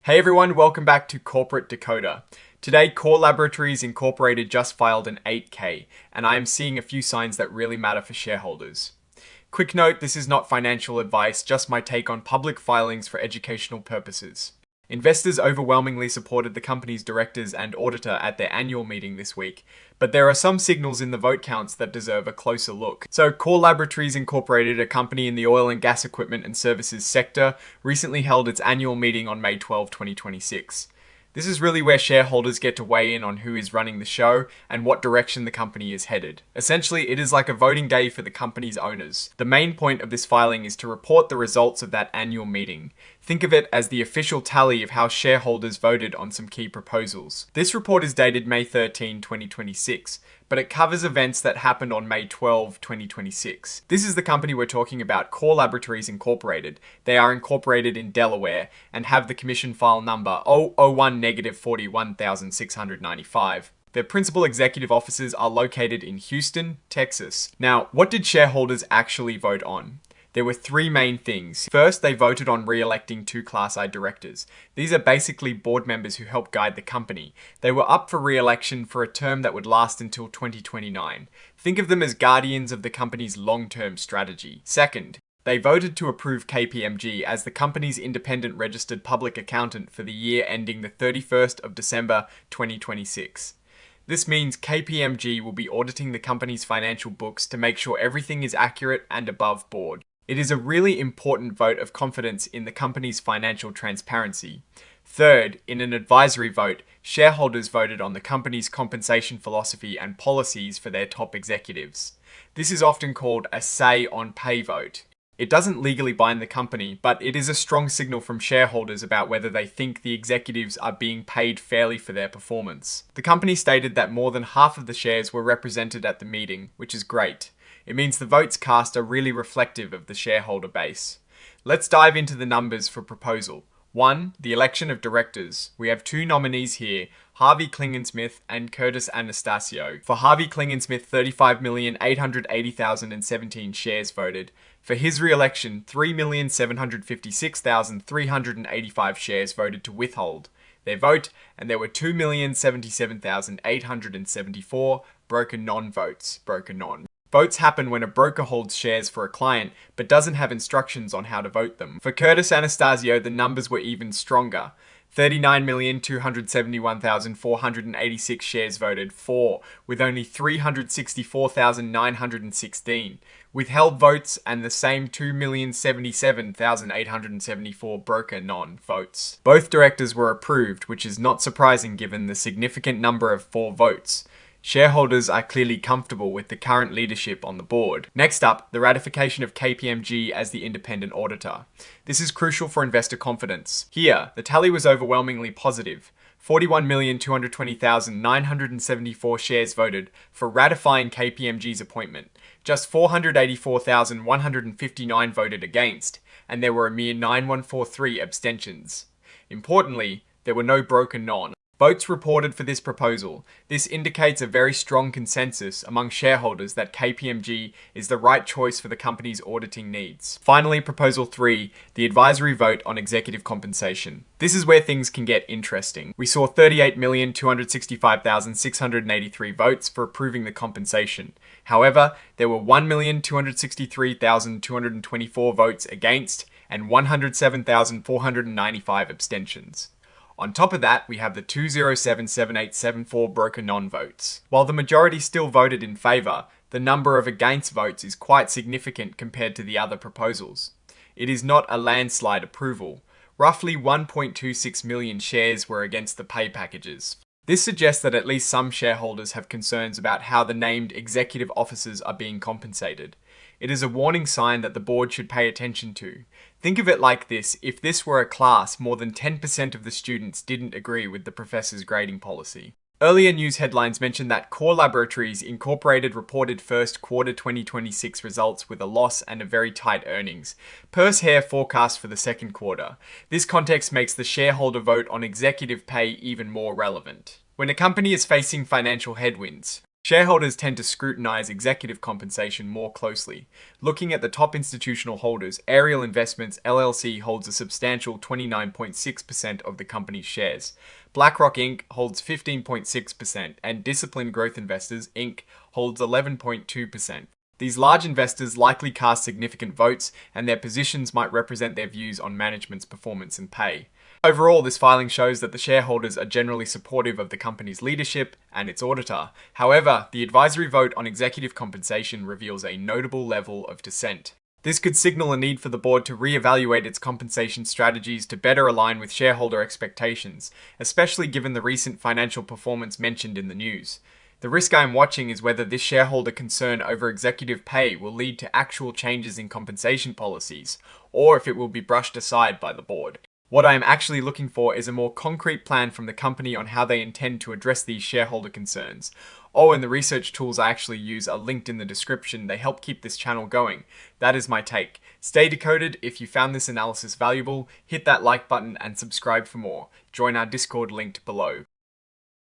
Hey everyone, welcome back to Corporate Decoder. Today, Core Laboratories Incorporated just filed an 8K, and I am seeing a few signs that really matter for shareholders. Quick note, this is not financial advice, just my take on public filings for educational purposes. Investors overwhelmingly supported the company's directors and auditor at their annual meeting this week, but there are some signals in the vote counts that deserve a closer look. So, Core Laboratories Incorporated, a company in the oil and gas equipment and services sector, recently held its annual meeting on May 12, 2026. This is really where shareholders get to weigh in on who is running the show and what direction the company is headed. Essentially, it is like a voting day for the company's owners. The main point of this filing is to report the results of that annual meeting. Think of it as the official tally of how shareholders voted on some key proposals. This report is dated May 13, 2026, but it covers events that happened on May 12, 2026. This is the company we're talking about, Core Laboratories Incorporated. They are incorporated in Delaware and have the commission file number 001-41695. Their principal executive offices are located in Houston, Texas. Now, what did shareholders actually vote on? There were three main things. First, they voted on re-electing two Class I directors. These are basically board members who help guide the company. They were up for re-election for a term that would last until 2029. Think of them as guardians of the company's long-term strategy. Second, they voted to approve KPMG as the company's independent registered public accountant for the year ending the 31st of December 2026. This means KPMG will be auditing the company's financial books to make sure everything is accurate and above board. It is a really important vote of confidence in the company's financial transparency. Third, in an advisory vote, shareholders voted on the company's compensation philosophy and policies for their top executives. This is often called a say on pay vote. It doesn't legally bind the company, but it is a strong signal from shareholders about whether they think the executives are being paid fairly for their performance. The company stated that more than half of the shares were represented at the meeting, which is great. It means the votes cast are really reflective of the shareholder base. Let's dive into the numbers for proposal. 1. The election of directors. We have two nominees here, Harve Klingensmith and Curtis Anastasio. For Harve Klingensmith, 35,880,017 shares voted. For his re-election, 3,756,385 shares voted to withhold their vote, and there were 2,077,874 broker non-votes. Votes happen when a broker holds shares for a client, but doesn't have instructions on how to vote them. For Curtis Anastasio, the numbers were even stronger. 39,271,486 shares voted for, with only 364,916 withheld votes and the same 2,077,874 broker non-votes. Both directors were approved, which is not surprising given the significant number of 4 votes. Shareholders are clearly comfortable with the current leadership on the board. Next up, the ratification of KPMG as the independent auditor. This is crucial for investor confidence. Here, the tally was overwhelmingly positive. 41,220,974 shares voted for ratifying KPMG's appointment. Just 484,159 voted against, and there were a mere 9,143 abstentions. Importantly, there were no broker non. Votes reported for this proposal. This indicates a very strong consensus among shareholders that KPMG is the right choice for the company's auditing needs. Finally, Proposal 3, the advisory vote on executive compensation. This is where things can get interesting. We saw 38,265,683 votes for approving the compensation. However, there were 1,263,224 votes against and 107,495 abstentions. On top of that, we have the 2077874 broker non-votes. While the majority still voted in favour, the number of against votes is quite significant compared to the other proposals. It is not a landslide approval. Roughly 1.26 million shares were against the pay packages. This suggests that at least some shareholders have concerns about how the named executive officers are being compensated. It is a warning sign that the board should pay attention to. Think of it like this: if this were a class, more than 10% of the students didn't agree with the professor's grading policy. Earlier news headlines mentioned that Core Laboratories Incorporated reported first quarter 2026 results with a loss and a very tight earnings. Purse hair forecast for the second quarter. This context makes the shareholder vote on executive pay even more relevant. When a company is facing financial headwinds, Shareholders tend to scrutinize executive compensation more closely. Looking at the top institutional holders, Ariel Investments LLC holds a substantial 29.6% of the company's shares. BlackRock Inc. holds 15.6%, and Disciplined Growth Investors Inc. holds 11.2%. These large investors likely cast significant votes, and their positions might represent their views on management's performance and pay. Overall, this filing shows that the shareholders are generally supportive of the company's leadership and its auditor. However, the advisory vote on executive compensation reveals a notable level of dissent. This could signal a need for the board to re-evaluate its compensation strategies to better align with shareholder expectations, especially given the recent financial performance mentioned in the news. The risk I am watching is whether this shareholder concern over executive pay will lead to actual changes in compensation policies, or if it will be brushed aside by the board. What I am actually looking for is a more concrete plan from the company on how they intend to address these shareholder concerns. Oh, and the research tools I actually use are linked in the description. They help keep this channel going. That is my take. Stay decoded. If you found this analysis valuable, hit that like button and subscribe for more. Join our Discord linked below.